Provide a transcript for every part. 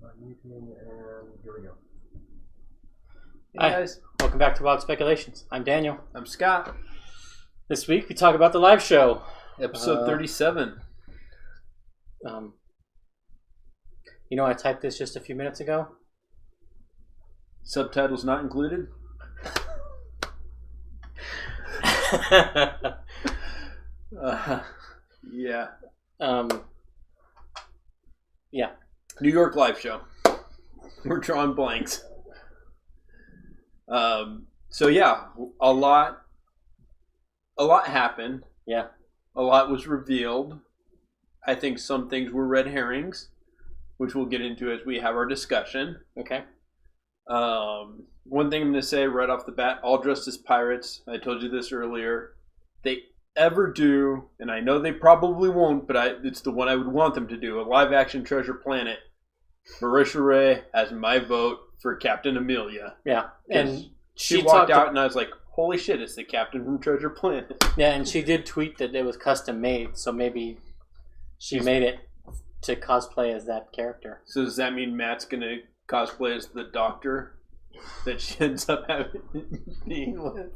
Meeting, and here we go. Hey guys, welcome back to Wild Speculations. I'm Daniel. I'm Scott. This week we talk about the live show. Episode 37. You know, I typed this just a few minutes ago. Subtitles not included? Yeah. Yeah. New York live show. We're drawing blanks. So yeah, a lot happened. Yeah. A lot was revealed. I think some things were red herrings, which we'll get into as we have our discussion. Okay. One thing I'm going to say right off the bat, all dressed as pirates. I told you this earlier. They ever do, and I know they probably won't, but it's the one I would want them to do, a live action Treasure Planet. Marisha Ray has my vote for Captain Amelia. Yeah. And she walked out and I was like, holy shit, it's the captain from Treasure Planet. Yeah, and she did tweet that it was custom made, so maybe she made it to cosplay as that character. So does that mean Matt's going to cosplay as the doctor that she ends up being with?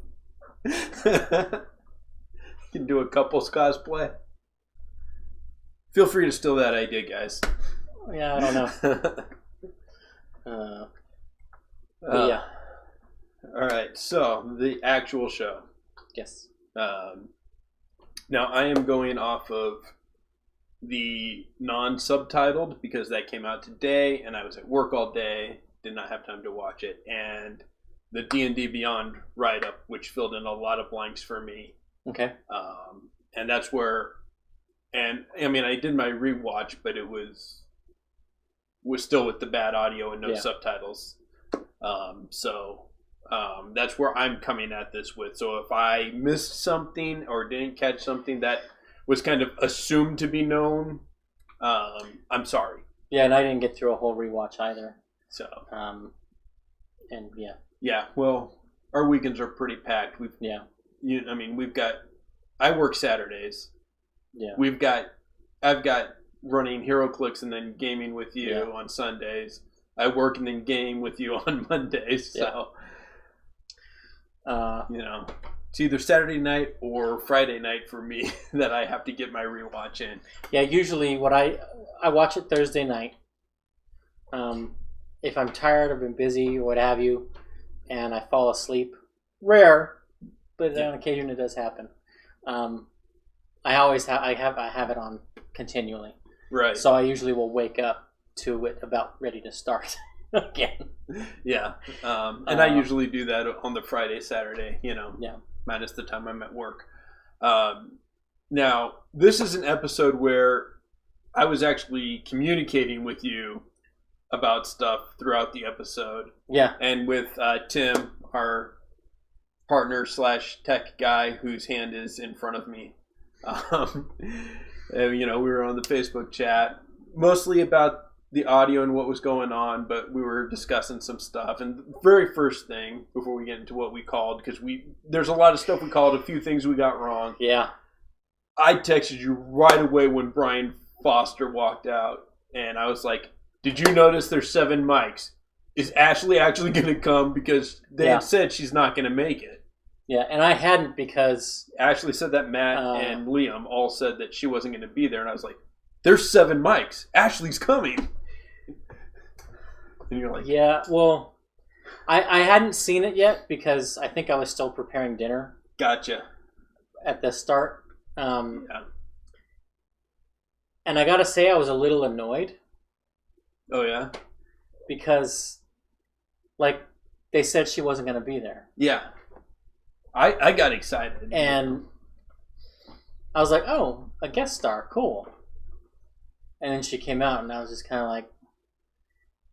You can do a couple's cosplay. Feel free to steal that idea, guys. Yeah, I don't know. Yeah. All right, so the actual show. Yes. Now, I am going off of the non-subtitled because that came out today, and I was at work all day, did not have time to watch it, and the D&D Beyond write-up, which filled in a lot of blanks for me. Okay. And that's where, and I mean, I did my rewatch, but it was still with the bad audio and no subtitles. So that's where I'm coming at this with. So if I missed something or didn't catch something that was kind of assumed to be known, I'm sorry. Yeah, and I didn't get through a whole rewatch either. So, and yeah. Yeah, well, our weekends are pretty packed. We've I work Saturdays. Yeah. I've got running HeroClix and then gaming with you on Sundays. I work and then game with you on Mondays. So, it's either Saturday night or Friday night for me that I have to get my rewatch in. Yeah, usually what I watch it Thursday night. If I'm tired, I've been busy, or what have you, and I fall asleep, rare, but on occasion it does happen. I have it on continually. Right. So I usually will wake up to it about ready to start again. Yeah. And I usually do that on the Friday, Saturday, minus the time I'm at work. Now, this is an episode where I was actually communicating with you about stuff throughout the episode. Yeah. And with Tim, our partner / tech guy whose hand is in front of me. We were on the Facebook chat mostly about the audio and what was going on, but we were discussing some stuff. And the very first thing before we get into what we called, because there's a lot of stuff we called, a few things we got wrong. Yeah. I texted you right away when Brian Foster walked out, and I was like, did you notice there's 7 mics? Is Ashley actually going to come? Because they had said she's not going to make it. Yeah, and I hadn't because Ashley said that Matt and Liam all said that she wasn't going to be there, and I was like, there's 7 mics. Ashley's coming. And you're like, yeah, well, I hadn't seen it yet because I think I was still preparing dinner. Gotcha. At the start. And I got to say I was a little annoyed. Oh, yeah? Because, they said she wasn't going to be there. Yeah. I got excited. And I was like, oh, a guest star. Cool. And then she came out, and I was just kind of like,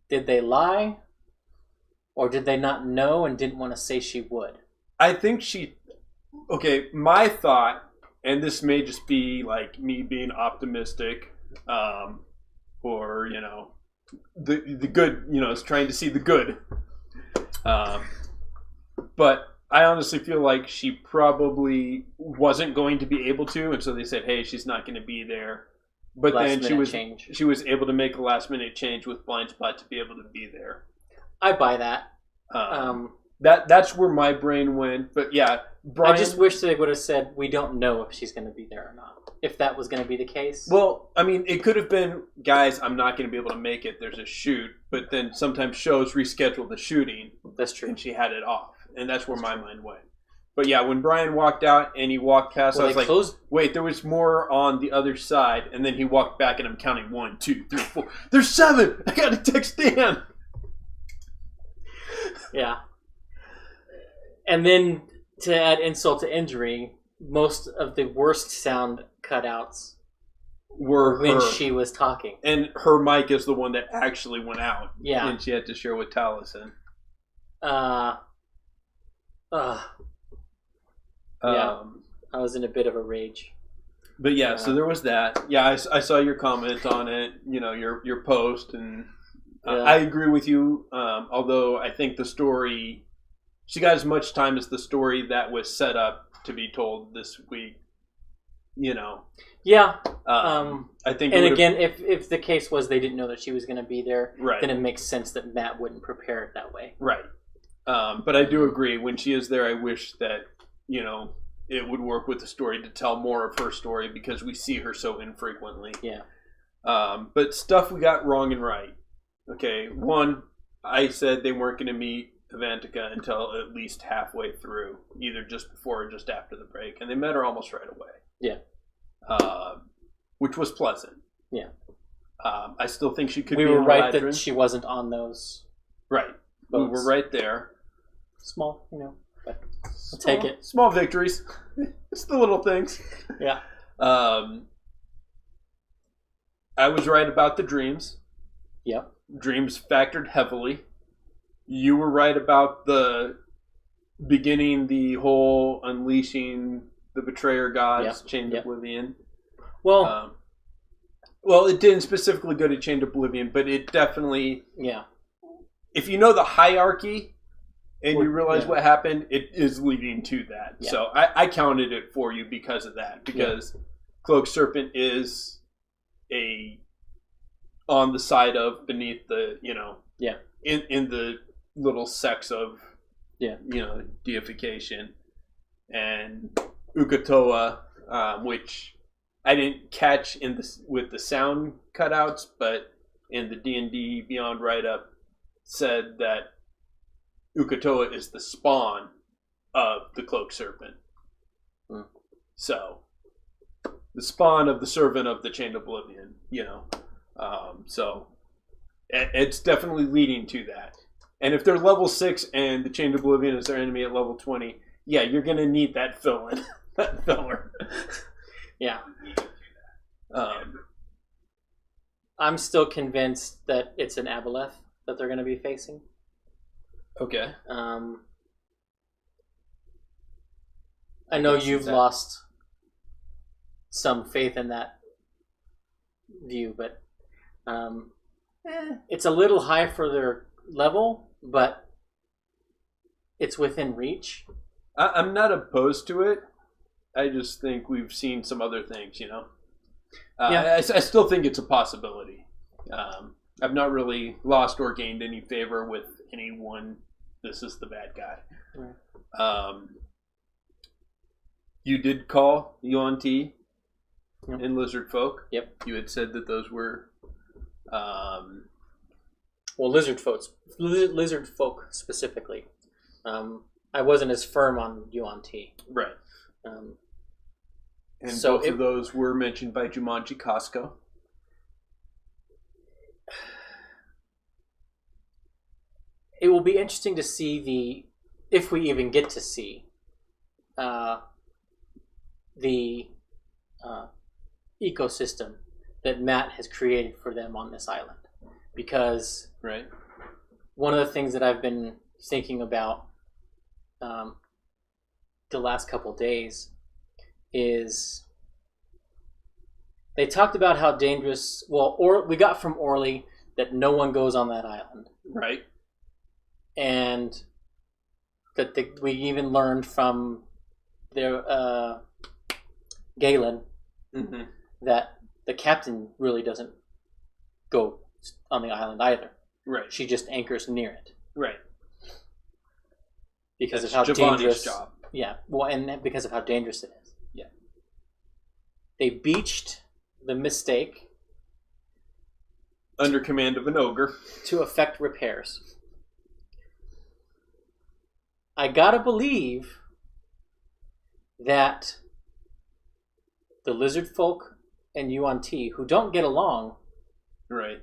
did they lie? Or did they not know and didn't want to say she would? I think okay, my thought, and this may just be like me being optimistic, or, the good, is trying to see the good. But I honestly feel like she probably wasn't going to be able to, and so they said, hey, she's not going to be there. But then change. she was able to make a last minute change with blind spot to be able to be there. I buy that. That's where my brain went. But yeah, Brian, I just wish they would have said we don't know if she's going to be there or not. If that was going to be the case. Well, I mean, it could have been, guys, I'm not going to be able to make it. There's a shoot. But then sometimes shows reschedule the shooting. That's true. And she had it off. And that's where my mind went. But yeah, when Brian walked out and he walked past, I was like, wait, there was more on the other side. And then he walked back and I'm counting 1, 2, 3, 4. There's 7! I got to text Dan! Yeah. And then to add insult to injury, most of the worst sound cutouts were when her. she was talking. And her mic is the one that actually went out. Yeah. And she had to share with Taliesin. Yeah, I was in a bit of a rage. But yeah, so there was that. Yeah, I saw your comment on it, your post, and I agree with you. Although I think the story, she got as much time as the story that was set up to be told this week. Yeah. I think. And again, if the case was they didn't know that she was going to be there, right, then it makes sense that Matt wouldn't prepare it that way. Right. But I do agree. When she is there, I wish that it would work with the story to tell more of her story because we see her so infrequently. Yeah. But stuff we got wrong and right. Okay, one, I said they weren't going to meet Avantika until at least halfway through, either just before or just after the break, and they met her almost right away. Yeah. Which was pleasant. Yeah. I still think she could. We be were in right Eladrin. that she wasn't on those. Right. Boats. We were right there. Small, but I'll take it. Small victories. It's the little things. Yeah. I was right about the dreams. Yep. Dreams factored heavily. You were right about the beginning, the whole unleashing the betrayer gods, Chained Oblivion. Well, it didn't specifically go to Chained Oblivion, but it definitely... Yeah. If you know the hierarchy and you realize what happened, it is leading to that. Yeah. So I counted it for you because of that. Because Cloak Serpent is on the side of, beneath the, in the little sects of, deification. And Ukatoa, which I didn't catch with the sound cutouts, but in the D&D Beyond write-up, said that Ukatoa is the spawn of the Cloak Serpent. So, the spawn of the servant of the Chained Oblivion, so it's definitely leading to that. And if they're level 6 and the Chained Oblivion is their enemy at level 20, yeah, you're going to need that fill-in, that filler. Yeah. I'm still convinced that it's an Aboleth that they're going to be facing. Okay. I know you've lost some faith in that view, but it's a little high for their level, but it's within reach. I'm not opposed to it. I just think we've seen some other things, I still think it's a possibility. I've not really lost or gained any favor with anyone. This is the bad guy. Right. You did call Yuan Ti and Lizard Folk. Yep. You had said that those were... Lizard Folk specifically. I wasn't as firm on Yuan Ti. Right. And so both of those were mentioned by Jumanji Costco. It will be interesting to see if we even get to see the ecosystem that Matt has created for them on this island. Because one of the things that I've been thinking about the last couple days is they talked about how dangerous. We got from Orly that no one goes on that island, right? And that we even learned from their Galen that the captain really doesn't go on the island either. Right. She just anchors near it. Right. Because That's of how Giovanni's dangerous. job. Yeah. Well, and because of how dangerous it is. Yeah. They beached the Mistake Under command of an ogre. to effect repairs. I gotta believe that the lizard folk and Yuan-Ti, who don't get along Right.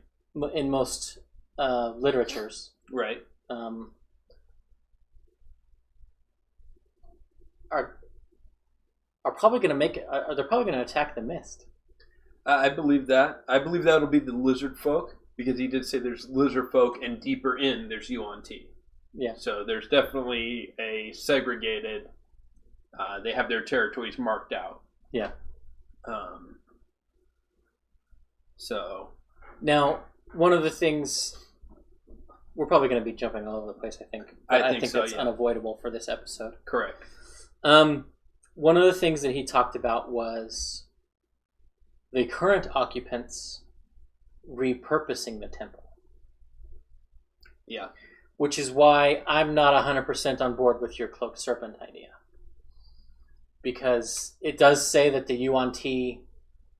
in most literatures, Right. are probably going to make it. They're probably going to attack the mist. I believe that. I believe that'll be the lizard folk, because he did say there's lizard folk, and deeper in there's Yuan-Ti. Yeah. So there's definitely a segregated. They have their territories marked out. Yeah. So now, one of the things we're probably going to be jumping all over the place. I think. But I think so, that's yeah. unavoidable for this episode. Correct. One of the things that he talked about was the current occupants repurposing the temple. Yeah. Which is why I'm not 100% on board with your cloaked serpent idea. Because it does say that the Yuan-Ti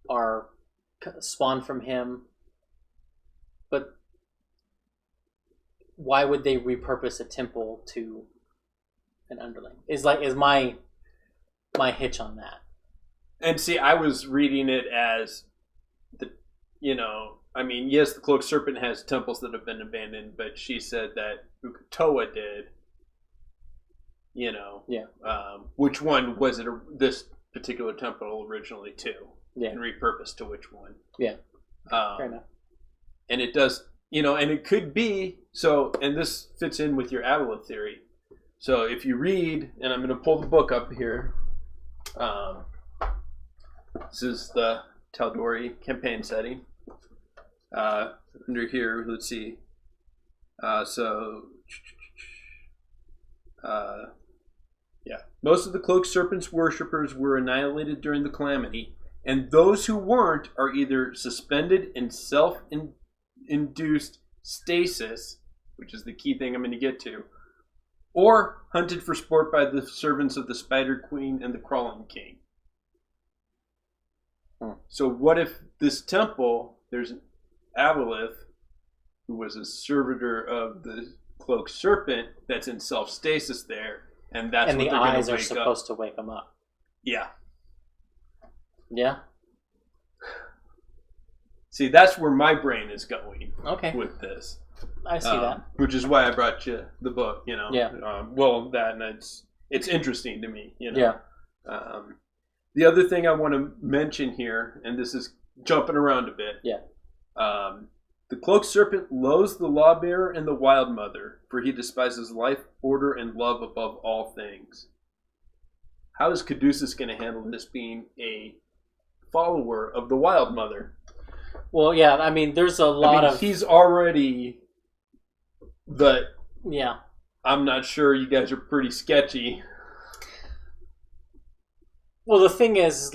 are spawned from him, but why would they repurpose a temple to an underling? Is my hitch on that. And see, I was reading it as yes, the cloaked serpent has temples that have been abandoned, but she said that Ukatoa did. Yeah. Which one was it? This particular temple originally to? Yeah. And repurposed to which one? Yeah. Fair enough. And it does, and it could be so. And this fits in with your Avalith theory. So if you read, and I'm going to pull the book up here. This is the Tal'Dorei campaign setting. Under here, let's see. Most of the cloaked serpent's worshippers were annihilated during the calamity, and those who weren't are either suspended in self-induced stasis, which is the key thing I'm going to get to, or hunted for sport by the servants of the Spider Queen and the Crawling King. So what if this temple, there's an Avalith, who was a servitor of the cloaked serpent, that's in self-stasis there, and that's and what the they're going eyes to are wake supposed up. to wake them up. Yeah. Yeah. See, that's where my brain is going Okay. with this. I see that. Which is why I brought you the book, Yeah. And it's interesting to me, Yeah. The other thing I want to mention here, and this is jumping around a bit. Yeah. The cloaked serpent loathes the lawbearer and the wild mother, for he despises life, order, and love above all things. How is Caduceus going to handle this being a follower of the wild mother? Well, yeah, I mean, there's a lot of... He's already Yeah. I'm not sure, you guys are pretty sketchy. Well, the thing is,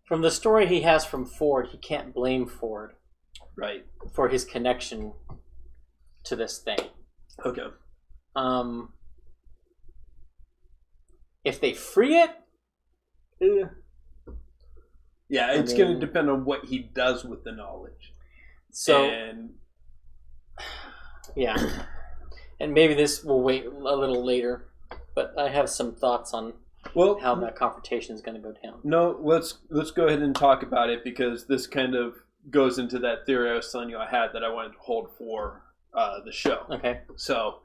from the story he has from Ford, he can't blame Ford. Right. For his connection to this thing. Okay. If they free it... Yeah, it's going to depend on what he does with the knowledge. So... Yeah. And maybe this will wait a little later, but I have some thoughts on how that confrontation is going to go down. No, let's go ahead and talk about it, because this kind of goes into that theory I was telling you I had that I wanted to hold for the show. Okay. So,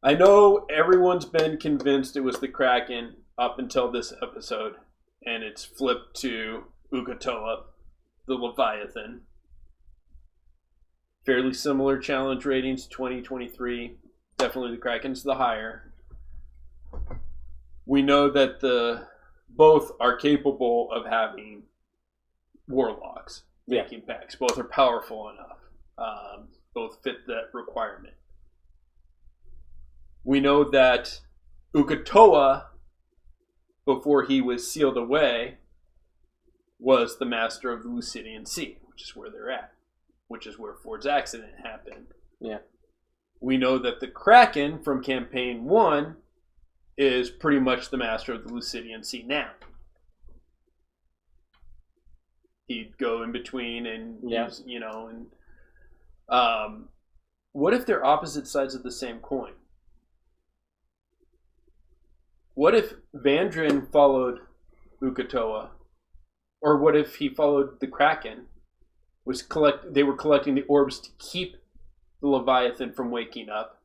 I know everyone's been convinced it was the Kraken up until this episode, and it's flipped to Ukatoa, the Leviathan. Fairly similar challenge ratings, 2023. Definitely the Kraken's the higher. We know that both are capable of having warlocks making pacts. Both are powerful enough. Both fit that requirement. We know that Ukatoa, before he was sealed away, was the master of the Lucidian Sea, which is where they're at, which is where Ford's accident happened. Yeah. We know that the Kraken from Campaign 1 is pretty much the master of the Lucidian Sea now. He'd go in between and use, what if they're opposite sides of the same coin? What if Vandrin followed Uk'otoa? Or what if he followed the Kraken? They were collecting the orbs to keep the Leviathan from waking up.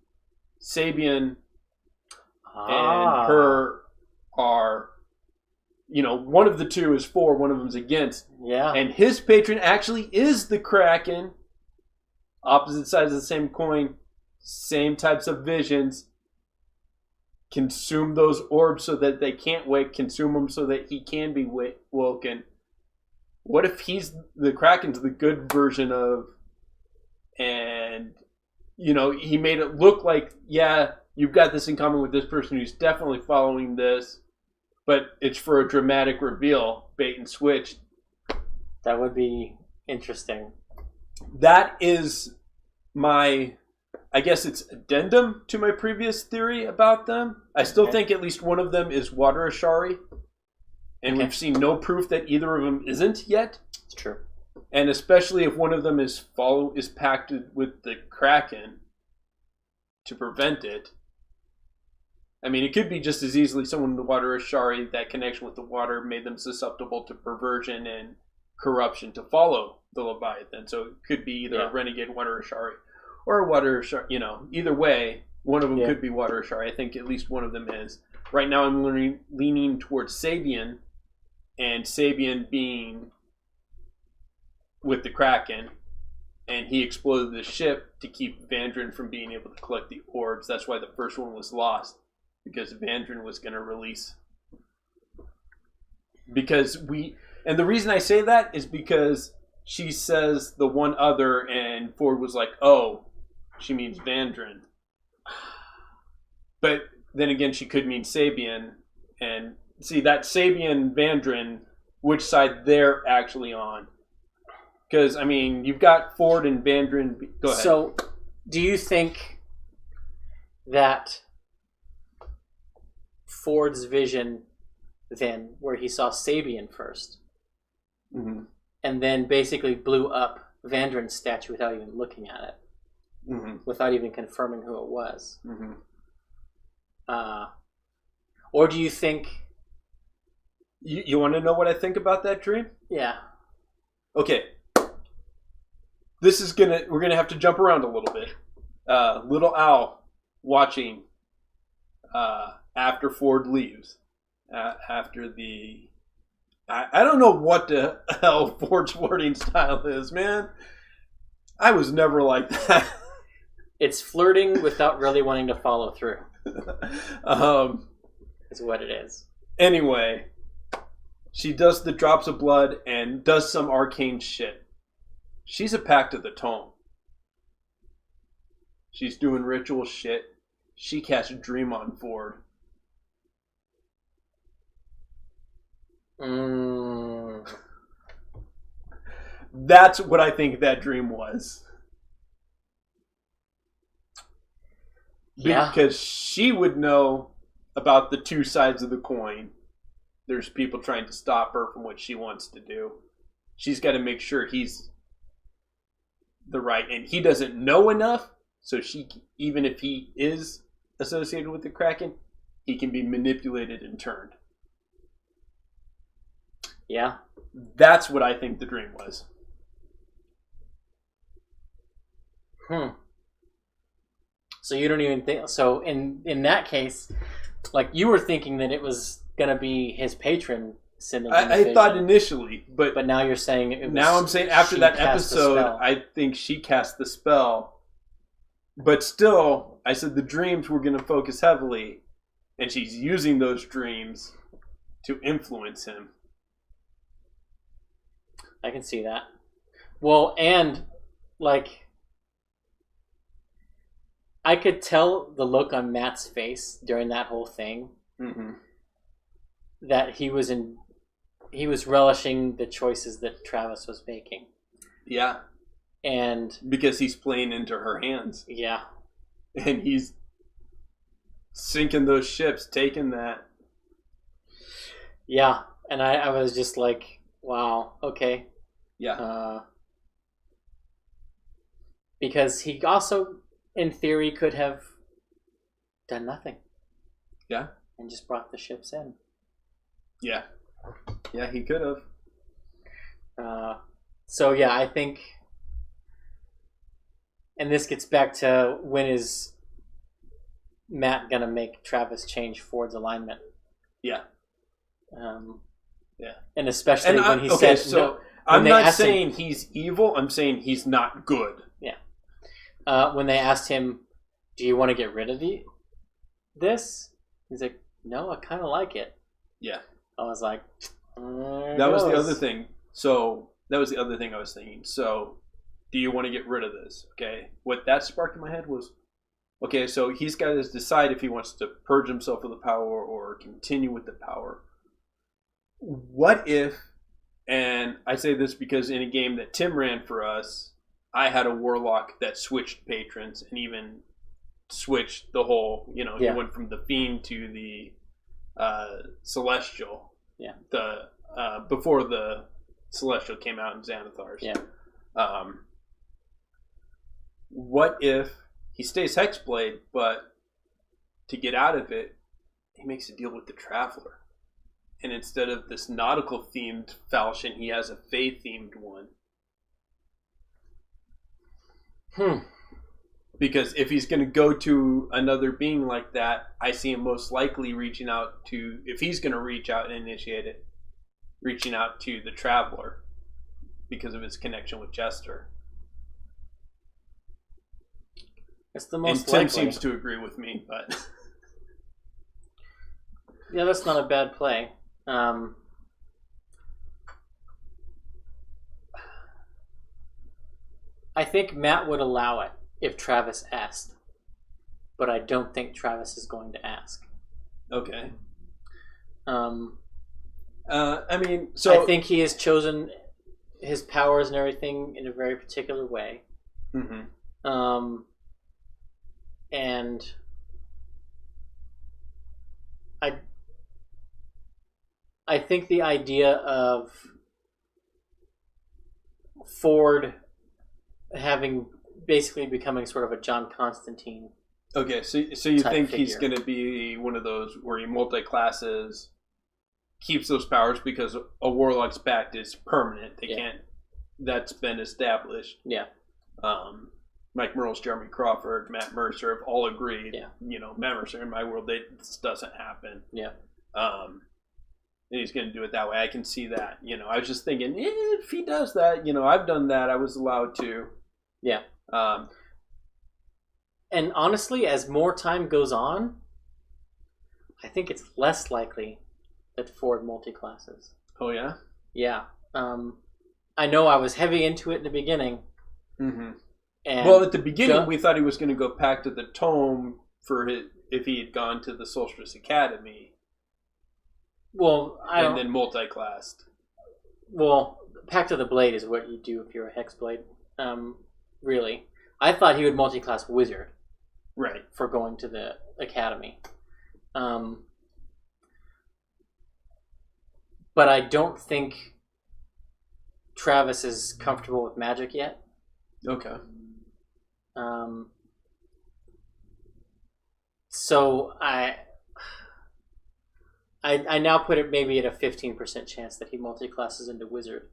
Sabian and her are, one of the two is for, one of them's against. Yeah. And his patron actually is the Kraken. Opposite sides of the same coin, same types of visions. Consume those orbs so that they can't wake. Consume them so that he can be woken. What if the Kraken's the good version of, and he made it look like, yeah, you've got this in common with this person who's definitely following this, but it's for a dramatic reveal, bait and switch. That would be interesting. That is my, I guess it's addendum to my previous theory about them. I still think at least one of them is Water Ashari. And we've seen no proof that either of them isn't yet. It's true. And especially if one of them is pacted with the Kraken to prevent it. I mean, it could be just as easily someone in the Water Ashari, that connection with the water made them susceptible to perversion and corruption to follow the Leviathan. So it could be either a renegade Water Ashari or a Water Ashari. Either way, one of them could be Water Ashari. I think at least one of them is. Right now I'm leaning towards Sabian, and Sabian being with the Kraken, and he exploded the ship to keep Vandrin from being able to collect the orbs. That's why the first one was lost, because Vandrin was going to release. And the reason I say that is because she says the one other, and Ford was like, oh, she means Vandrin. But then again, she could mean Sabian. And see, that Sabian, Vandrin, which side they're actually on. Because, I mean, you've got Ford and Vandrin. Go ahead. So, do you think that Ford's vision then, where he saw Sabian first, and then basically blew up Vandrin's statue without even looking at it, without even confirming who it was? Or do you think... You want to know what I think about that dream? Yeah. Okay. We're gonna have to jump around a little bit. Little Al watching after Ford leaves. After the... I don't know what the hell Ford's wording style is, man. I was never like that. It's flirting without really wanting to follow through. Is what it is. Anyway, she does the drops of blood and does some arcane shit. She's a Pact of the Tome. She's doing ritual shit. She casts a dream on Ford. That's what I think that dream was. Yeah. Because she would know about the two sides of the coin. There's people trying to stop her from what she wants to do. She's got to make sure he's the right, and he doesn't know enough, so even if he is associated with the Kraken, he can be manipulated and turned. Yeah. That's what I think the dream was. So you don't even think... So in that case, like, you were thinking that it was going to be his patron sending him I thought initially, but now you're saying it was... Now I'm saying after that episode, I think she cast the spell. But still, I said the dreams were going to focus heavily, and she's using those dreams to influence him. I can see that. Well, and, like... I could tell the look on Matt's face during that whole thing that he was he was relishing the choices that Travis was making. Yeah. And because he's playing into her hands. Yeah. And he's sinking those ships, taking that. Yeah. And I was just like, wow, okay. Yeah. Because he also, in theory, could have done nothing. Yeah. And just brought the ships in. Yeah. Yeah, he could have. So, yeah, I think... And this gets back to when is Matt going to make Travis change Ford's alignment? Yeah. Yeah. And especially and when he said... So no, I'm not saying he's evil. I'm saying he's not good. Yeah. When they asked him, do you want to get rid of this? He's like, no, I kind of like it. Yeah. I was like... That was the other thing. So that was the other thing I was thinking. So do you want to get rid of this? Okay. What that sparked in my head was, okay, so he's got to decide if he wants to purge himself of the power or continue with the power. What if, and I say this because in a game that Tim ran for us, I had a warlock that switched patrons and even switched the whole, he went from the fiend to the celestial. Yeah. Before the celestial came out in Xanathar's. Yeah. What if he stays Hexblade, but to get out of it, he makes a deal with the Traveler, and instead of this nautical themed falchion, he has a Fae themed one. Because if he's going to go to another being like that, I see him most likely reaching out to, if he's going to reach out and initiate it, reaching out to the Traveler because of his connection with Jester. It's the most and Tim likely. seems to agree with me, but... Yeah, that's not a bad play. I think Matt would allow it if Travis asked, but I don't think Travis is going to ask. Okay. I think he has chosen his powers and everything in a very particular way. Mm-hmm. And I think the idea of Ford basically becoming sort of a John Constantine. Okay, so you think he's figure. going to be one of those where he multi-classes, keeps those powers because a warlock's backed is permanent. They can't. That's been established. Yeah. Mike Merle's, Jeremy Crawford, Matt Mercer have all agreed. Yeah. Matt Mercer, in my world, this doesn't happen. Yeah. And he's going to do it that way. I can see that. I was just thinking, if he does that, I've done that. I was allowed to. Yeah. And honestly, as more time goes on, I think it's less likely that Ford multi-classes. Oh, yeah? Yeah. I know I was heavy into it in the beginning. Mm-hmm. And well, at the beginning, we thought he was going to go back to the Tome if he had gone to the Solstice Academy. Well, then multi-classed. Well, Pact of the Blade is what you do if you're a Hexblade. Really. I thought he would multi-class Wizard. Right. For going to the Academy. But I don't think Travis is comfortable with magic yet. Okay. So I now put it maybe at a 15% chance that he multi-classes into Wizard.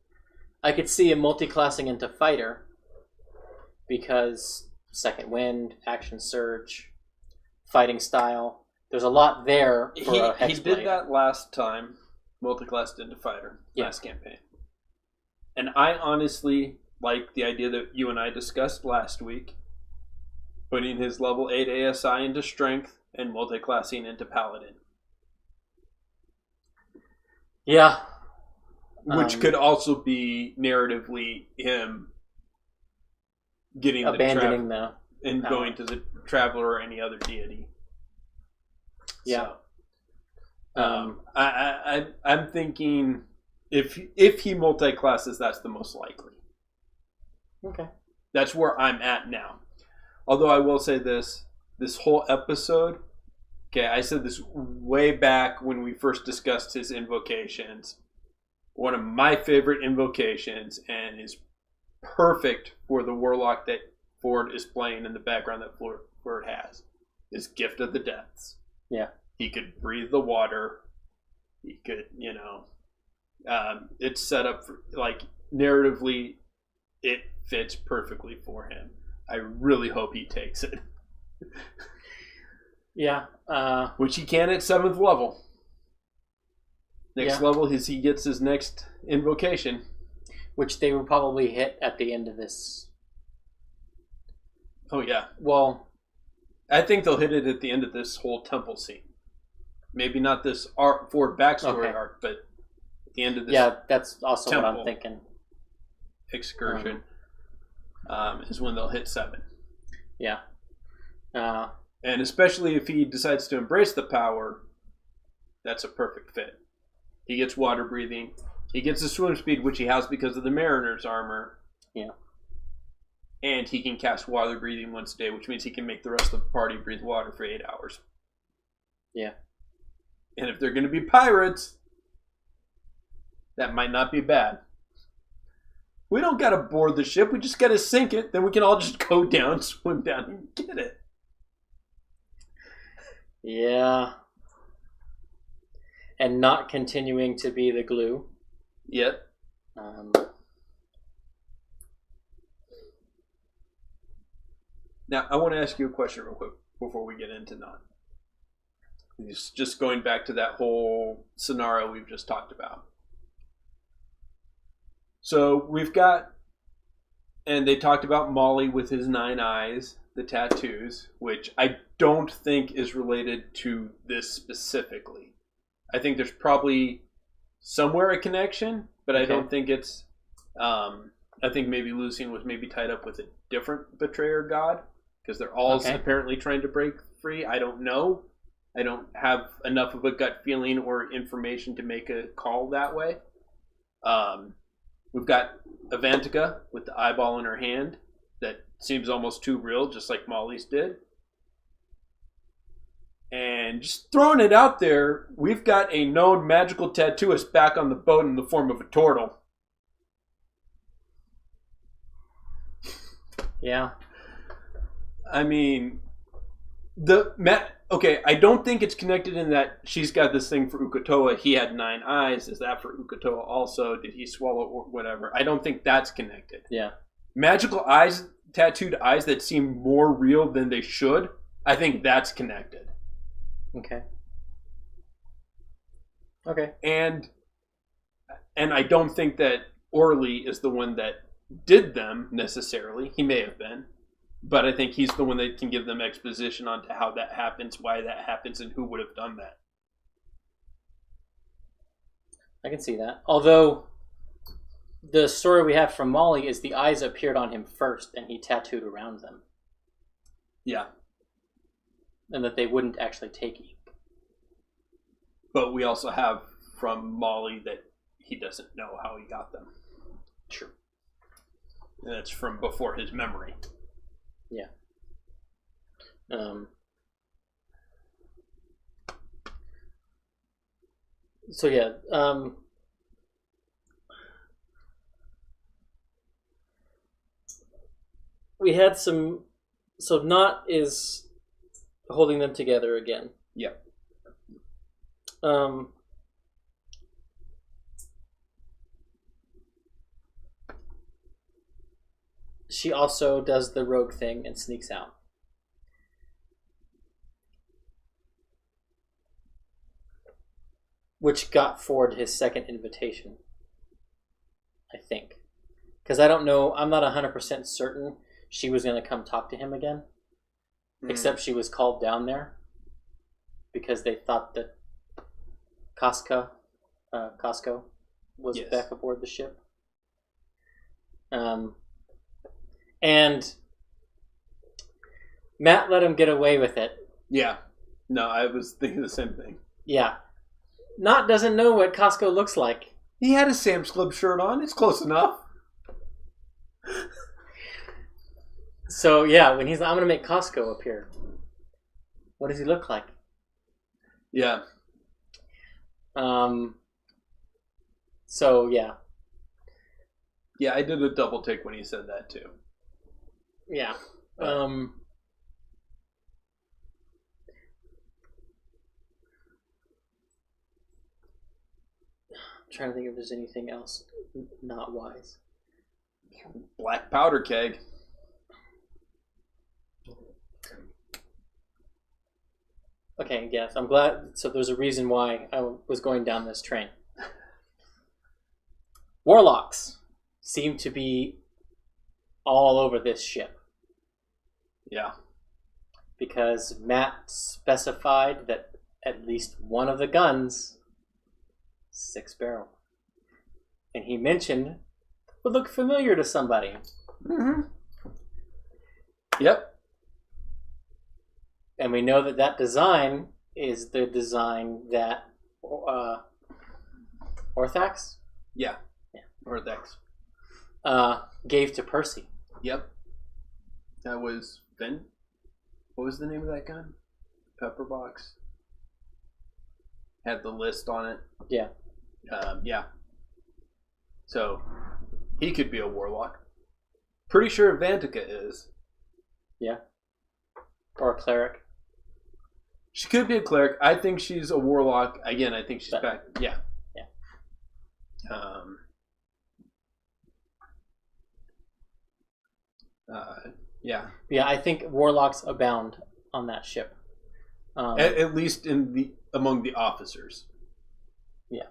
I could see him multi-classing into Fighter because Second Wind, Action Surge, fighting style. There's a lot there for a Hexblade. He did that last time, multi-classed into Fighter, last campaign. And I honestly like the idea that you and I discussed last week, putting his level 8 ASI into Strength and multi-classing into Paladin. Yeah. Which could also be narratively him getting abandoning and going to the Traveler or any other deity. Yeah. So, I'm thinking if he multi-classes, that's the most likely. Okay. That's where I'm at now. Although I will say this whole episode, okay, I said this way back when we first discussed his invocations. One of my favorite invocations, and is perfect for the warlock that Ford is playing in the background that Ford has, is Gift of the Depths. Yeah. He could breathe the water. He could, it's set up for, like, narratively, it fits perfectly for him. I really hope he takes it. Yeah. Which he can at 7th level. Next Yeah. level is he gets his next invocation. Which they will probably hit at the end of this. Oh, yeah. Well, I think they'll hit it at the end of this whole temple scene. Maybe not this Ford backstory arc, but at the end of this that's also what I'm thinking. Excursion is when they'll hit 7. Yeah. And especially if he decides to embrace the power, that's a perfect fit. He gets water breathing. He gets the swim speed, which he has because of the Mariner's armor. Yeah. And he can cast water breathing once a day, which means he can make the rest of the party breathe water for 8 hours. Yeah. And if they're going to be pirates, that might not be bad. We don't got to board the ship. We just got to sink it. Then we can all just go down, swim down, and get it. Yeah. And not continuing to be the glue. Yep. Now, I want to ask you a question real quick before we get into Not. Just going back to that whole scenario we've just talked about. So we've got, and they talked about Molly with his 9 eyes, the tattoos, which I don't think is related to this specifically. I think there's probably somewhere a connection, but I don't think it's, I think maybe Lucian was maybe tied up with a different betrayer god, because they're all apparently trying to break free. I don't know. I don't have enough of a gut feeling or information to make a call that way. We've got Avantika with the eyeball in her hand that seems almost too real, just like Molly's did. And just throwing it out there, we've got a known magical tattooist back on the boat in the form of a turtle. Yeah. I mean, I don't think it's connected in that she's got this thing for Uk'otoa. He had 9 eyes. Is that for Uk'otoa also? Did he swallow or whatever? I don't think that's connected. Yeah. Magical eyes, tattooed eyes that seem more real than they should, I think that's connected. Okay. And I don't think that Orly is the one that did them necessarily. He may have been. But I think he's the one that can give them exposition onto how that happens, why that happens, and who would have done that. I can see that. Although, the story we have from Molly is the eyes appeared on him first, and he tattooed around them. Yeah. And that they wouldn't actually take ink. But we also have from Molly that he doesn't know how he got them. True. And that's from before his memory. Yeah. So yeah, we had some. So Not is holding them together again. Yep. She also does the rogue thing and sneaks out. Which got Ford his second invitation, I think. Because I don't know, I'm not 100% certain she was going to come talk to him again. Except she was called down there. Because they thought that Costco was back aboard the ship. And Matt let him get away with it. Yeah. No, I was thinking the same thing. Yeah. Not doesn't know what Costco looks like. He had a Sam's Club shirt on. It's close enough. So yeah, when he's like, I'm gonna make Costco appear. What does he look like? Yeah. So yeah. Yeah, I did a double take when he said that too. Yeah. I'm trying to think if there's anything else not wise. Black powder keg. Okay, yes, I'm glad. So there's a reason why I was going down this train. Warlocks seem to be all over this ship. Yeah. Because Matt specified that at least one of the guns, 6-barrel. And he mentioned would look familiar to somebody. Mm-hmm. Yep. And we know that that design is the design that Orthax? Yeah. Orthax. Gave to Percy. Yep. That was Finn. What was the name of that gun? Pepperbox. Had the list on it. Yeah. Yeah. So, he could be a warlock. Pretty sure Vantica is. Yeah. Or a cleric. She could be a cleric. I think she's a warlock. Again, I think she's back. Yeah. Yeah. Yeah. Yeah, I think warlocks abound on that ship. At least among the officers. Yeah.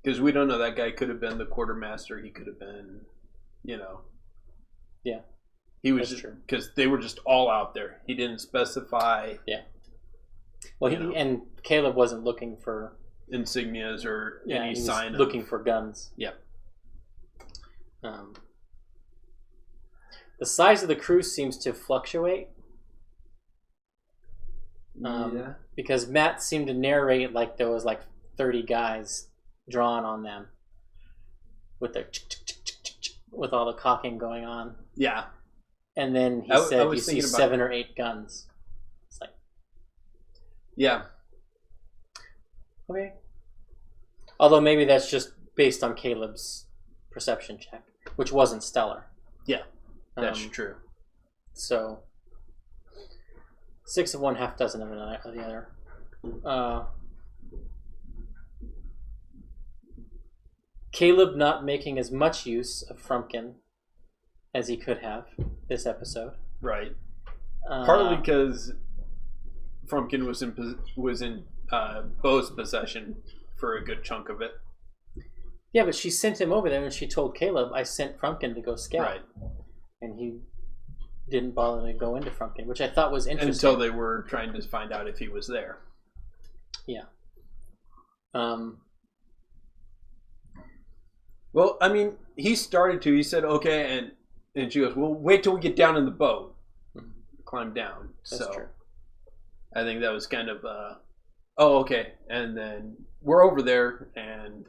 Because we don't know. That guy could have been the quartermaster. He could have been, Yeah. He was That's just true. because they were just all out there. He didn't specify. Yeah. Well, and Caleb wasn't looking for insignias or any he was sign of looking for guns. Yeah. The size of the crew seems to fluctuate. Yeah. Because Matt seemed to narrate like there was like 30 guys drawn on them with their with all the cocking going on. Yeah. And then he said you see 7 or 8 guns. It's like, yeah. okay. Although maybe that's just based on Caleb's perception check, which wasn't stellar. Yeah. That's true. So 6 of one, half dozen of the other. Caleb not making as much use of Frumpkin as he could have this episode. Right. Partly because Frumpkin was in Bo's possession for a good chunk of it. Yeah, but she sent him over there and she told Caleb, I sent Frumpkin to go scout. Right. And he didn't bother to go into Frumpkin, which I thought was interesting. Until they were trying to find out if he was there. Yeah. Well, I mean, he started to. He said, okay, and she goes, well, wait till we get down in the boat. Climb down. That's true. I think that was kind of, oh, okay. And then we're over there, and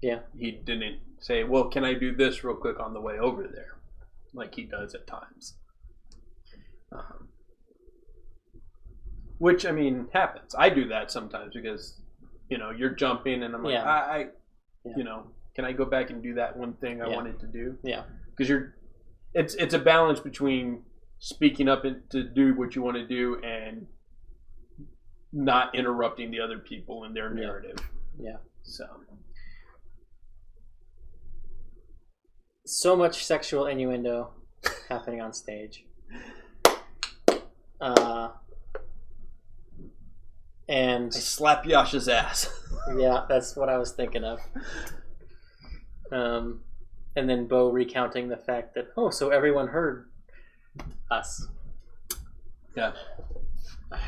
yeah, he didn't say, well, can I do this real quick on the way over there? Like he does at times. Which, I mean, happens. I do that sometimes because, you're jumping, and I'm like, can I go back and do that one thing I wanted to do? Yeah. Because it's a balance between speaking up to do what you want to do and not interrupting the other people in their narrative. Yeah. So much sexual innuendo happening on stage. And I slap Yasha's ass. Yeah, that's what I was thinking of. And then Bo recounting the fact that, so everyone heard us. Yeah.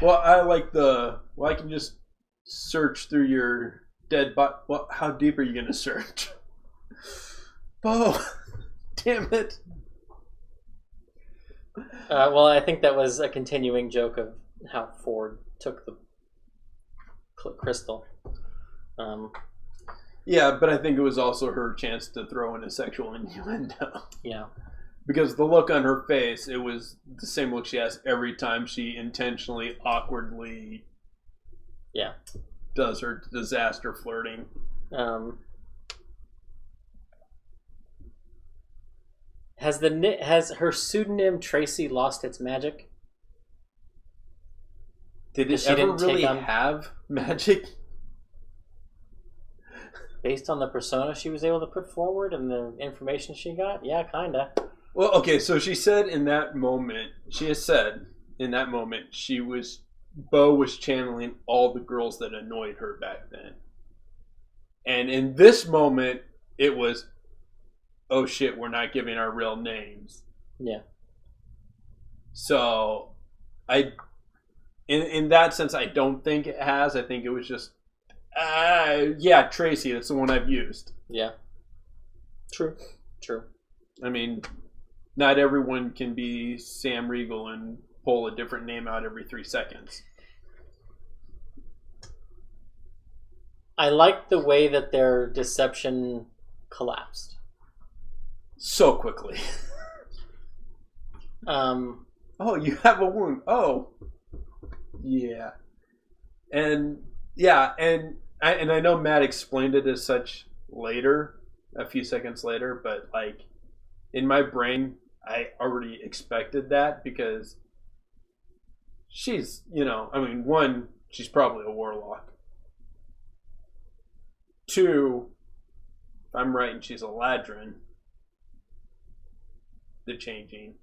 Well, I like I can just search through your dead body. Well, how deep are you going to search? Bo, damn it. Well, I think that was a continuing joke of how Ford took the crystal. Yeah, but I think it was also her chance to throw in a sexual innuendo. Yeah. Because the look on her face, it was the same look she has every time she intentionally, awkwardly does her disaster flirting. Has her pseudonym Tracy lost its magic? Did it ever really have magic? Based on the persona she was able to put forward and the information she got? Yeah, kinda. Well, okay, so she said in that moment, Bo was channeling all the girls that annoyed her back then. And in this moment, it was, oh shit, we're not giving our real names. Yeah. So, in that sense, I don't think it has. I think it was just, yeah, Tracy, that's the one I've used. Yeah. True. I mean, not everyone can be Sam Riegel and pull a different name out every 3 seconds. I like the way that their deception collapsed. So quickly. Oh, you have a wound. Oh. Yeah. And I know Matt explained it as such later, a few seconds later, but like in my brain, I already expected that because she's, one, she's probably a warlock. 2, if I'm right and she's a ladrin, the changing.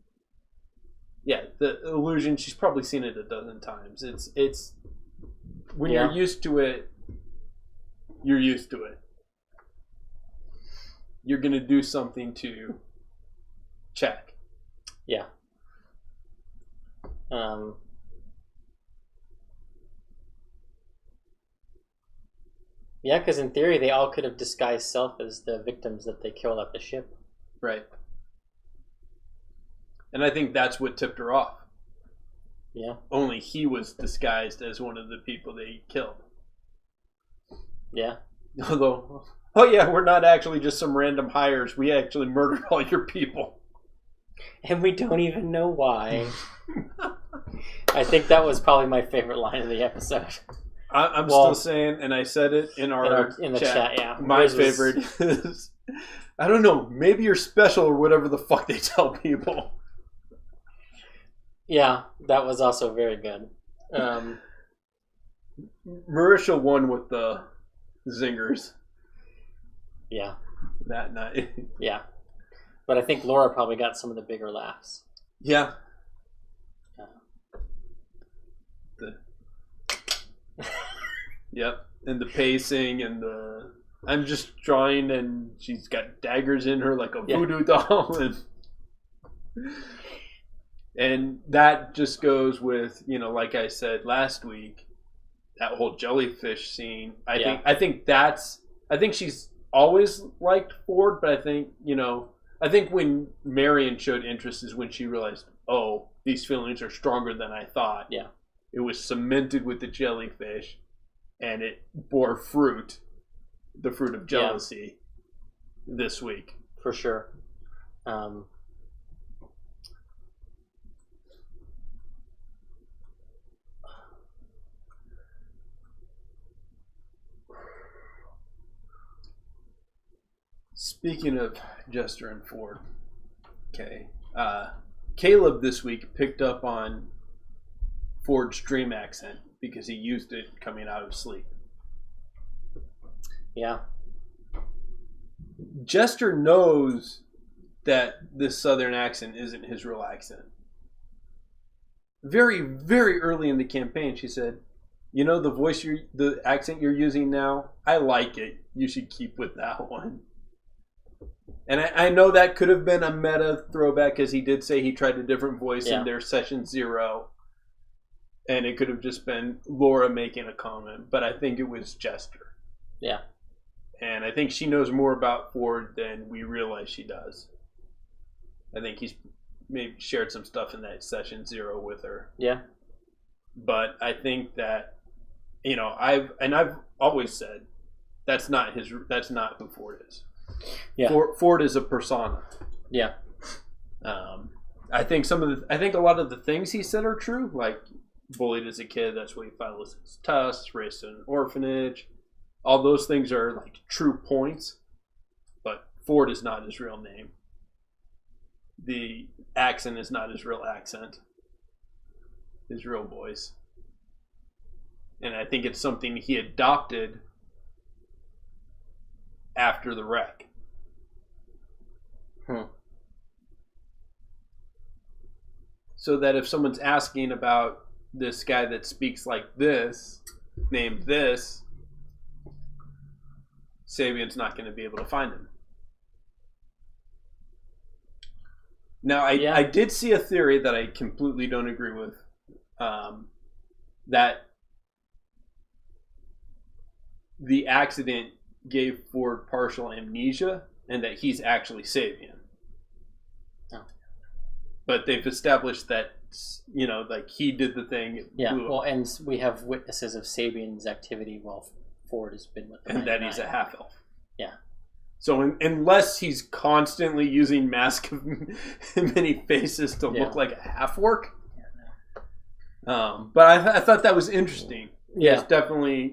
Yeah, the illusion, she's probably seen it a dozen times. It's when you're used to it, you're used to it. You're going to do something to check. Yeah. Yeah, because in theory, they all could have disguised self as the victims that they killed at the ship. Right. And I think that's what tipped her off. Yeah. Only he was disguised as one of the people they killed. Yeah. Although, oh yeah, we're not actually just some random hires. We actually murdered all your people. And we don't even know why. I think that was probably my favorite line of the episode. I'm still saying, and I said it in the chat, yeah. My favorite is, I don't know, maybe you're special or whatever the fuck they tell people. Yeah, that was also very good. Marisha won with the zingers. Yeah. That night. Yeah. But I think Laura probably got some of the bigger laughs. Yeah. Yep. And the pacing and the... I'm just drawing and she's got daggers in her like a voodoo doll. And that just goes with, like I said last week, that whole jellyfish scene. I think she's always liked Ford, but I think when Marion showed interest is when she realized, oh, these feelings are stronger than I thought. Yeah. It was cemented with the jellyfish, and it bore fruit, the fruit of jealousy, this week. For sure. Speaking of Jester and Ford, okay, Caleb this week picked up on Ford's dream accent because he used it coming out of sleep. Yeah. Jester knows that this southern accent isn't his real accent. Very, very early in the campaign, she said, the accent you're using now, I like it. You should keep with that one. And I know that could have been a meta throwback because he did say he tried a different voice in their session 0. And it could have just been Laura making a comment. But I think it was Jester. Yeah. And I think she knows more about Ford than we realize she does. I think he's maybe shared some stuff in that session 0 with her. Yeah. But I think that, I've always said That's not who Ford is. Yeah. Ford is a persona. Yeah. I think a lot of the things he said are true. Like bullied as a kid, that's why he filed his tusks, raised in an orphanage. All those things are like true points. But Ford is not his real name. The accent is not his real accent. His real voice. And I think it's something he adopted after the wreck. So that if someone's asking about this guy that speaks like this, named this, Sabian's not going to be able to find him. Now, I did see a theory that I completely don't agree with. That the accident gave Ford partial amnesia and that he's actually Sabian. Oh. But they've established that, like he did the thing. Yeah, well, and we have witnesses of Sabian's activity while Ford has been with them. And that he's a half-elf. Yeah. So unless he's constantly using Mask of Many Faces to look like a half-orc. But I thought that was interesting. Yeah. It's definitely,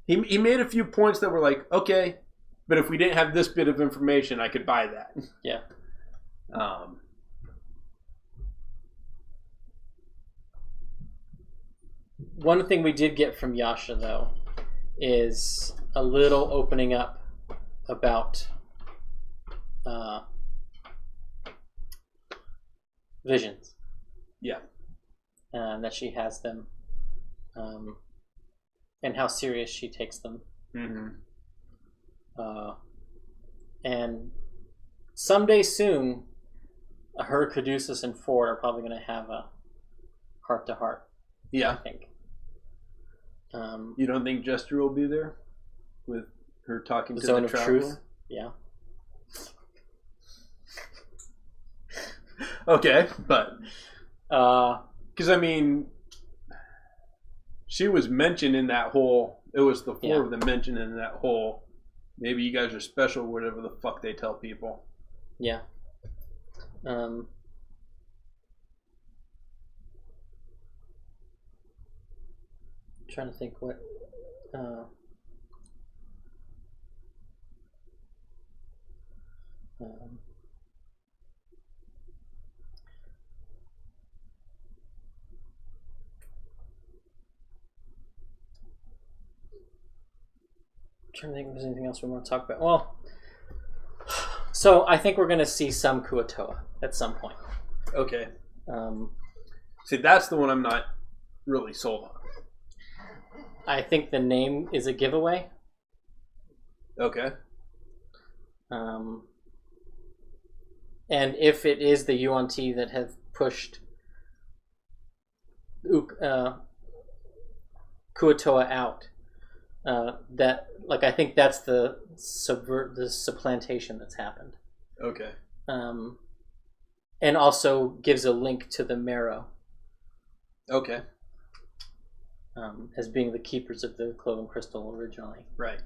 he made a few points that were like, okay, but if we didn't have this bit of information, I could buy that. Yeah. One thing we did get from Yasha, though, is a little opening up about visions. Yeah. That she has them, and how serious she takes them. Mm-hmm. And someday soon, her, Caduceus, and Ford are probably going to have a heart-to-heart. Yeah. I think. You don't think Jester will be there with her talking to Zone the of traveler? Truth? Yeah. Okay, but because she was mentioned in that whole. It was the four of them mentioned in that whole. Maybe you guys are special, whatever the fuck they tell people. Yeah. Trying to think what. Trying to think if there's anything else we want to talk about. Well, so I think we're going to see some Kuatoa at some point. Okay. See, that's the one I'm not really sold on. I think the name is a giveaway. Okay. And if it is the Yuan-Ti that have pushed Kuatoa out, that I think that's the supplantation that's happened. Okay. And also gives a link to the Marrow. Okay. As being the keepers of the Cloven Crystal originally. Right.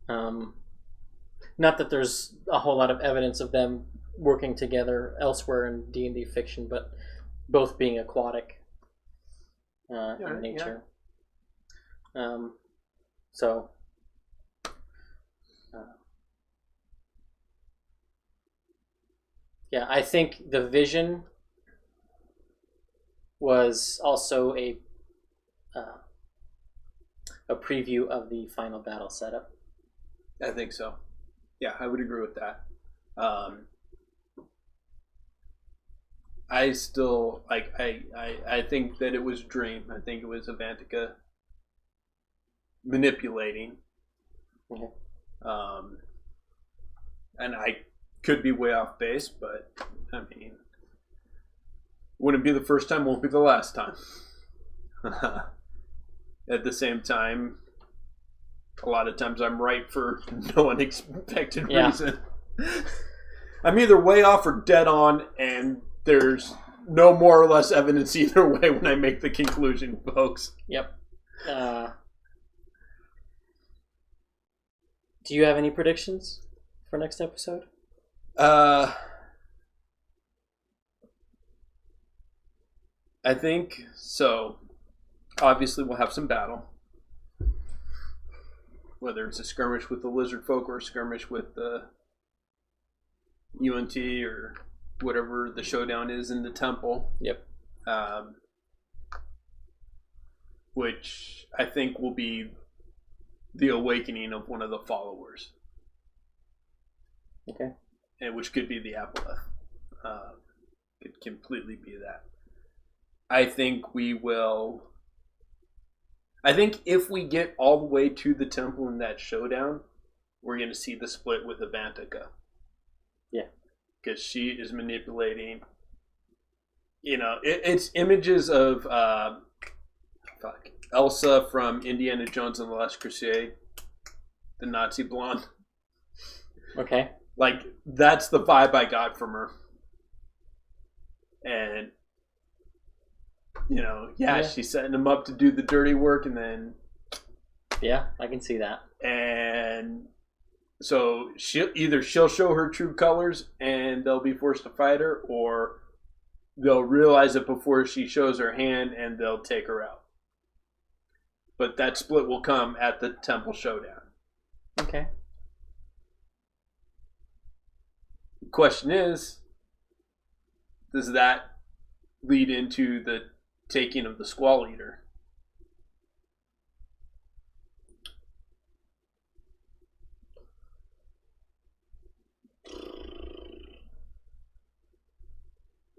Not that there's a whole lot of evidence of them working together elsewhere in D&D fiction, but both being aquatic in nature. Yeah. I think the vision was also a preview of the final battle setup. I think so. Yeah, I would agree with that. I still I think that it was Dream. I think it was Avantika manipulating. Okay. And I could be way off base, but wouldn't be the first time, won't be the last time. At the same time, a lot of times I'm right for no unexpected reason. I'm either way off or dead on, and there's no more or less evidence either way when I make the conclusion, folks. Yep. Do you have any predictions for next episode? I think so. Obviously, we'll have some battle. Whether it's a skirmish with the lizard folk or a skirmish with the UNT or whatever the showdown is in the temple. Yep. Which I think will be the awakening of one of the followers. Okay. And which could be the Aboleth. Could completely be that. I think if we get all the way to the temple in that showdown, we're going to see the split with Avantika. Yeah. Because she is manipulating, it's images of Elsa from Indiana Jones and the Last Crusade, the Nazi blonde. Okay. Like, that's the vibe I got from her. And, she's setting him up to do the dirty work, and then... Yeah, I can see that. And so she'll show her true colors, and they'll be forced to fight her, or they'll realize it before she shows her hand, and they'll take her out. But that split will come at the temple showdown. Okay. The question is, does that lead into the taking of the Squall Eater?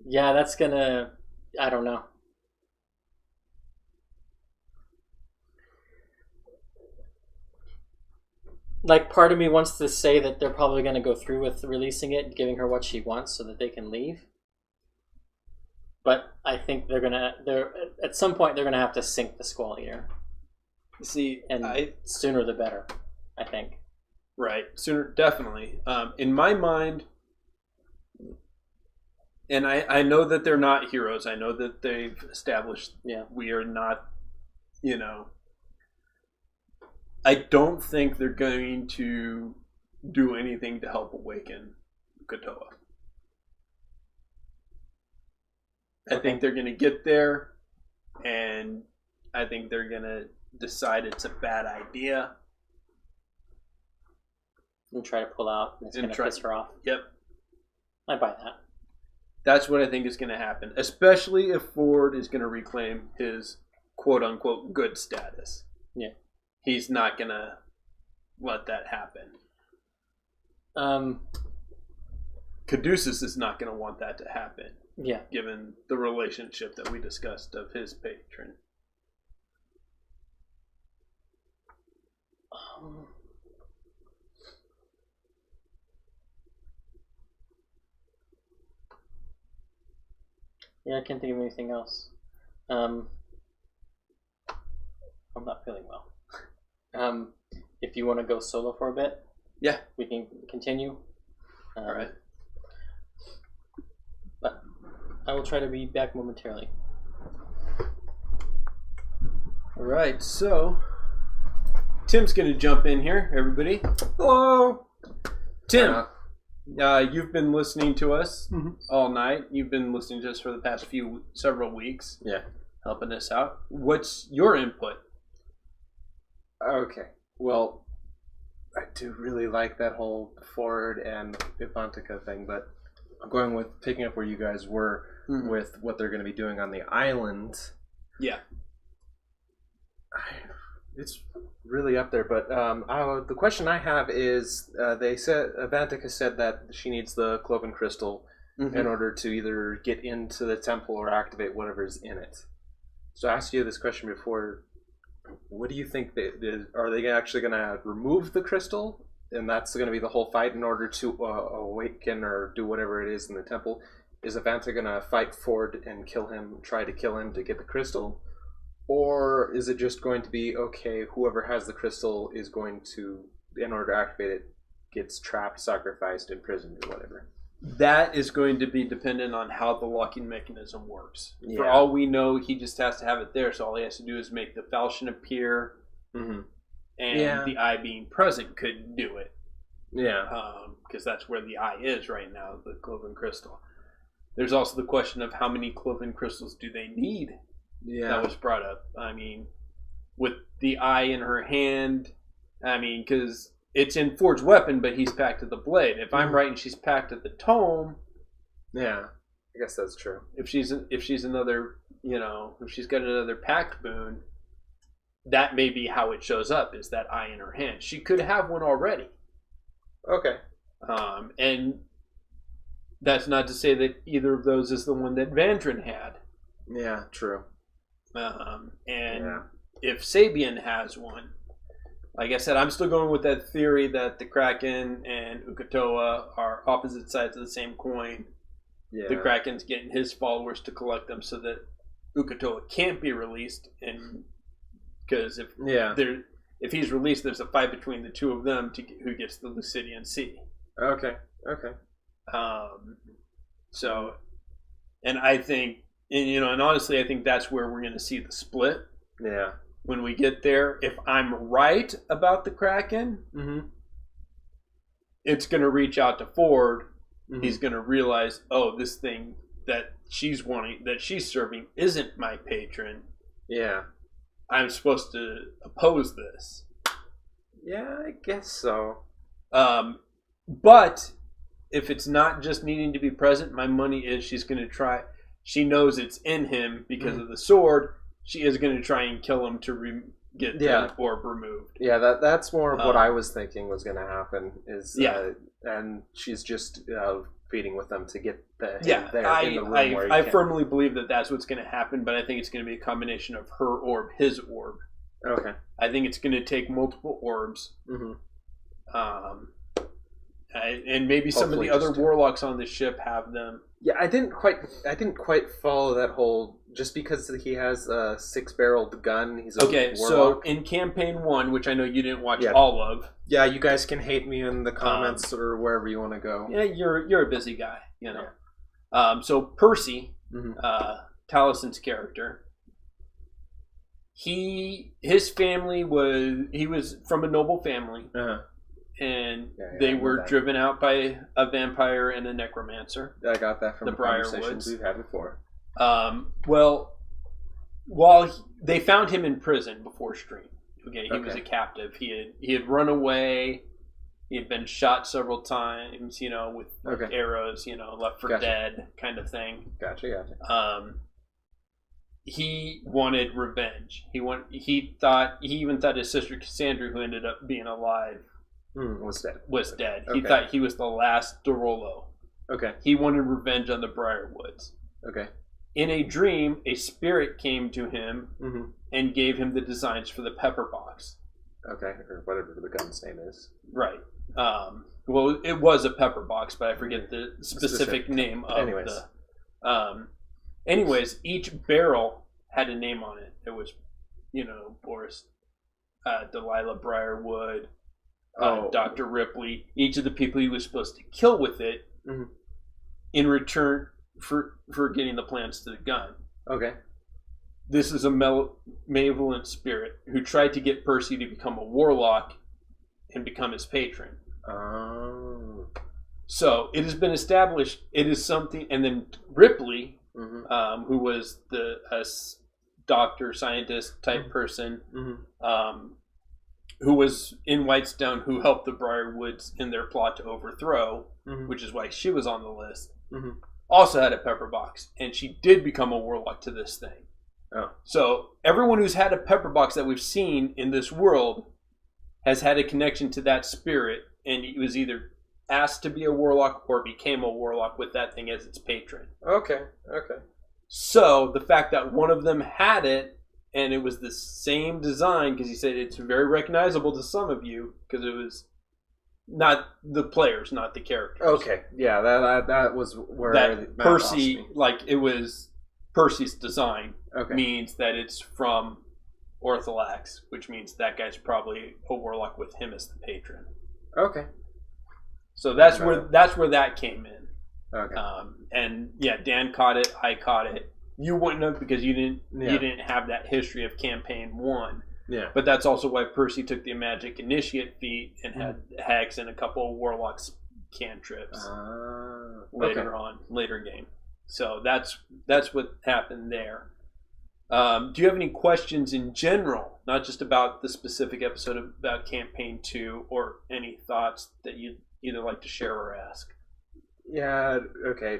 Yeah, that's gonna... I don't know. Like, part of me wants to say that they're probably going to go through with releasing it, giving her what she wants so that they can leave. But I think at some point they're gonna have to sink the Squall Eater. See, and sooner the better, I think. Right, sooner, definitely. In my mind, and I know that they're not heroes. I know that they've established we are not, I don't think they're going to do anything to help awaken Katoa. I think they're going to get there, and I think they're going to decide it's a bad idea. And try to pull out, and it's going to piss her off. Yep. I buy that. That's what I think is going to happen, especially if Ford is going to reclaim his quote-unquote good status. Yeah. He's not going to let that happen. Caduceus is not going to want that to happen. Yeah. Given the relationship that we discussed of his patron. Yeah, I can't think of anything else. I'm not feeling well. If you want to go solo for a bit, yeah, we can continue. All right. But I will try to be back momentarily. All right, so Tim's going to jump in here, everybody. Hello. Tim, you've been listening to us all night. You've been listening to us for the past several weeks. Yeah. Helping us out. What's your input? Okay. Well, I do really like that whole Ford and Ivantika thing, but I'm going with picking up where you guys were with what they're going to be doing on the island. Yeah. It's really up there, but the question I have is, Avantika said that she needs the Cloven Crystal in order to either get into the temple or activate whatever's in it. So I asked you this question before. What do you think? Are they actually going to remove the crystal, and that's going to be the whole fight in order to awaken or do whatever it is in the temple? Is Avanta going to fight Ford and kill him, try to kill him to get the crystal? Or is it just going to be, okay, whoever has the crystal is going to, in order to activate it, gets trapped, sacrificed, imprisoned, or whatever? That is going to be dependent on how the locking mechanism works. Yeah. For all we know, he just has to have it there, so all he has to do is make the falchion appear, and the eye being present could do it. Yeah. Because that's where the eye is right now, the cloven crystal. There's also the question of how many cloven crystals do they need? Yeah. That was brought up. I mean, with the eye in her hand, I mean, because it's in Ford's weapon, but he's packed at the blade. If I'm right and she's packed at the tome, yeah, I guess that's true. If she's another, if she's got another packed boon, that may be how it shows up, is that eye in her hand. She could have one already. Okay. And that's not to say that either of those is the one that Vandrin had. Yeah, true. If Sabian has one, like I said, I'm still going with that theory that the Kraken and Uk'otoa are opposite sides of the same coin. Yeah. The Kraken's getting his followers to collect them so that Uk'otoa can't be released, and because if he's released, there's a fight between the two of them to who gets the Lucidian Sea. Okay. So, and I think, and honestly, I think that's where we're going to see the split. Yeah. When we get there, if I'm right about the Kraken, it's going to reach out to Ford. He's going to realize, this thing that she's serving isn't my patron. Yeah. I'm supposed to oppose this. Yeah, I guess so. But if it's not just needing to be present, my money is she's going to try. She knows it's in him because of the sword. She is going to try and kill him to get the orb removed. Yeah, that's more of what I was thinking was going to happen. And she's just feeding with them to get there in the room. I firmly believe that that's what's going to happen, but I think it's going to be a combination of her orb, his orb. Okay. I think it's going to take multiple orbs. And maybe some of the other warlocks on the ship have them. Yeah, I didn't quite follow that whole. Just because he has a 6-barreled gun, he's a warlock. So in campaign 1, which I know you didn't watch all of. Yeah, you guys can hate me in the comments or wherever you want to go. Yeah, you're a busy guy, Yeah. So Percy, Talison's character, his family was from a noble family. And they were driven out by a vampire and a necromancer. I got that from the conversations we've had before. They found him in prison before Stream. He was a captive. He had run away. He had been shot several times, with arrows, left for dead kind of thing. Gotcha. He wanted revenge. He even thought his sister Cassandra, who ended up being alive, was dead. He thought he was the last Dorolo. Okay. He wanted revenge on the Briarwoods. Okay. In a dream, a spirit came to him and gave him the designs for the pepper box. Okay, or whatever the gun's name is. Right. Well, it was a pepper box, but I forget the specific name of Anyways, each barrel had a name on it. It was, Boris, Delilah Briarwood, Dr. Ripley. Each of the people he was supposed to kill with it in return for getting the plans to the gun. Okay. This is a malevolent spirit who tried to get Percy to become a warlock and become his patron. Oh. So it has been established. It is something, and then Ripley, who was the doctor, scientist type person, who was in Whitestone, who helped the Briarwoods in their plot to overthrow, which is why she was on the list. Also had a pepper box, and she did become a warlock to this thing. Oh. So everyone who's had a pepper box that we've seen in this world has had a connection to that spirit, and he was either asked to be a warlock or became a warlock with that thing as its patron. Okay. So the fact that one of them had it, and it was the same design, because he said it's very recognizable to some of you, because it was not the players, not the characters. Okay, yeah, that was where that Percy, it was Percy's design, means that it's from Ortholax, which means that guy's probably a warlock with him as the patron. Okay. So that's where that came in. Okay. And Dan caught it. I caught it. You wouldn't have, because you didn't have that history of campaign 1. Yeah. But that's also why Percy took the magic initiate feat and had hacks and a couple of warlocks cantrips later game. So that's what happened there. Do you have any questions in general, not just about the specific episode about Campaign 2, or any thoughts that you'd either like to share or ask? Yeah, okay.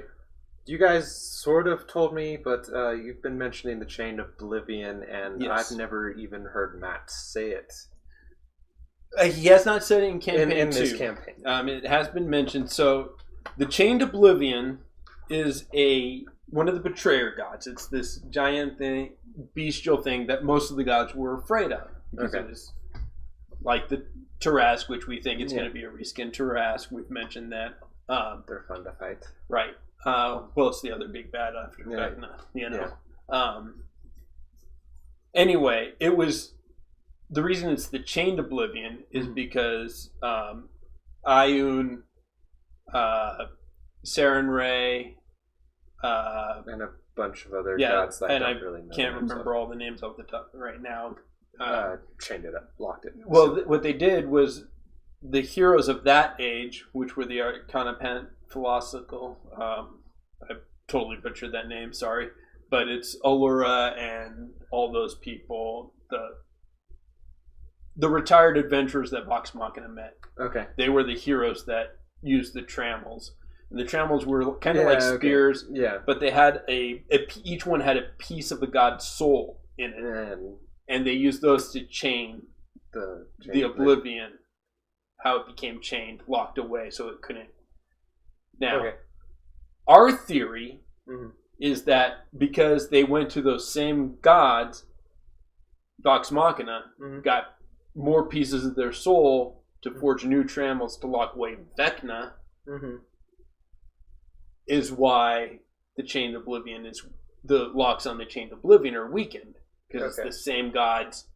You guys sort of told me, but you've been mentioning the Chain of Oblivion, and Yes. I've never even heard Matt say it. He has not said it in Campaign 2. In this campaign. It has been mentioned. So, the Chained Oblivion is one of the betrayer gods. It's this giant thing, bestial thing that most of the gods were afraid of. Okay. It is like the Tarask, which we think it's going to be a reskinned Tarask. We've mentioned that. They're fun to fight. Right. Well, it's the other big bad after Vecna, Anyway, it was the reason it's the Chained Oblivion is because Ioun, Sarenrae, and a bunch of other gods that I don't really know. Can't remember all the names off the top right now. Chained it up, locked it. Well, what they did was the heroes of that age, which were the Arcana Philosophical, I totally butchered that name, sorry, but it's Allura and all those people, the retired adventurers that Vox Machina met. Okay. They were the heroes that used the trammels. And the trammels were kind of like spears, but they had each one had a piece of the god's soul in it. And they used those to chain the Oblivion, how it became chained, locked away, so it couldn't. Now, our theory is that because they went to those same gods, Vox Machina got more pieces of their soul to forge new trammels to lock away Vecna, is why the Chained Oblivion the locks on the Chained Oblivion are weakened. Because it's the same gods.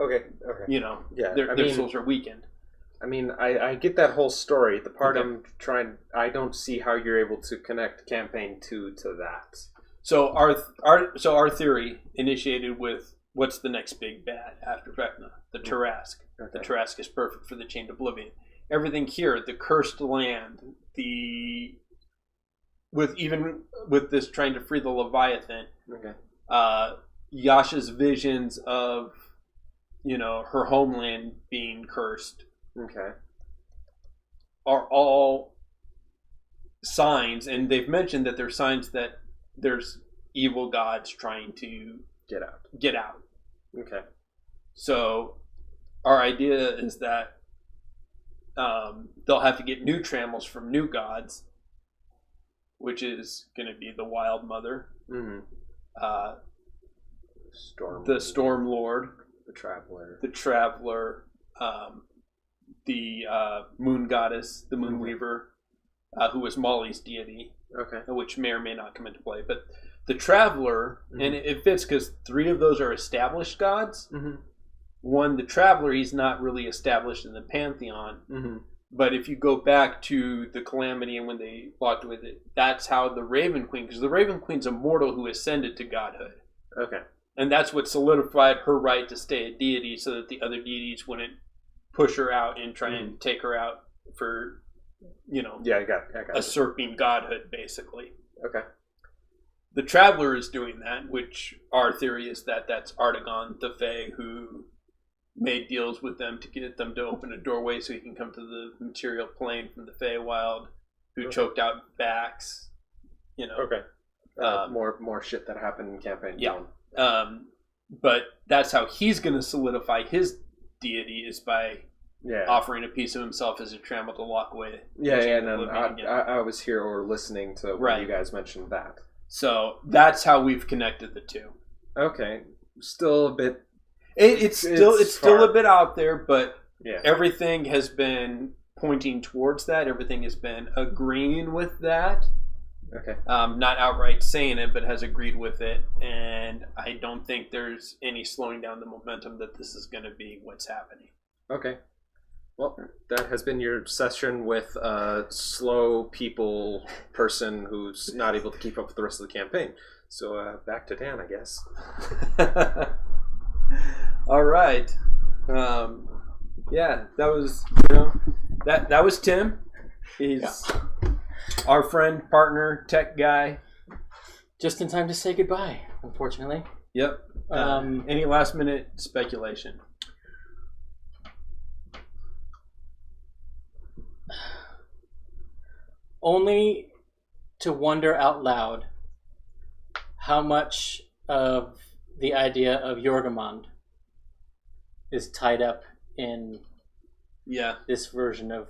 Okay. Their souls are weakened. I mean, I get that whole story. The part I don't see how you're able to connect Campaign 2 to that. So our theory initiated with what's the next big bad after Vecna? The Tarask. Okay. The Tarask is perfect for the Chained Oblivion. Everything here, the cursed land, with this trying to free the Leviathan. Yasha's visions of, her homeland being cursed. Are all signs, and they've mentioned that they're signs that there's evil gods trying to get out. Okay. So our idea is that they'll have to get new trammels from new gods, which is going to be the Wilde Mother, the Storm Lord, the Traveler, the Moon Goddess, the Moon Weaver, who was Molly's deity, which may or may not come into play. But the Traveler, and it fits because 3 of those are established gods. One, the Traveler, he's not really established in the Pantheon. But if you go back to the Calamity and when they locked with it, that's how the Raven Queen, because the Raven Queen's a mortal who ascended to godhood. And that's what solidified her right to stay a deity so that the other deities wouldn't push her out and try and take her out for, usurping godhood, basically. The Traveler is doing that, which our theory is that that's Artagon, the Fae, who made deals with them to get them to open a doorway so he can come to the material plane from the Feywild, who choked out Vax. More shit that happened in Campaign 1. But that's how he's going to solidify his deity, is by offering a piece of himself as a trammel to lock away. I was here or listening to when you guys mentioned that. So that's how we've connected the two. Okay, still a bit. It's still a bit out there, but everything has been pointing towards that. Everything has been agreeing with that. Not outright saying it, but has agreed with it. And I don't think there's any slowing down the momentum that this is going to be what's happening. Okay. Well, that has been your session with a slow people person who's not able to keep up with the rest of the campaign. So back to Dan, I guess. All right. Yeah, that was that was Tim. He's our friend, partner, tech guy. Just in time to say goodbye, unfortunately. Yep. Any last minute speculation? Only to wonder out loud how much of the idea of Jorgemond is tied up in this version of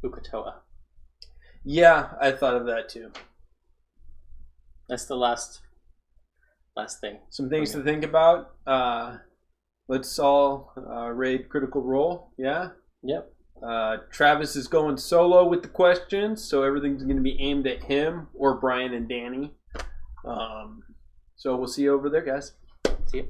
Uk'otoa. Yeah, I thought of that too. That's the last thing. Some things to think about. Let's all raid Critical Role. Yeah? Yep. Travis is going solo with the questions, so everything's going to be aimed at him or Brian and Danny. So we'll see you over there, guys. See you.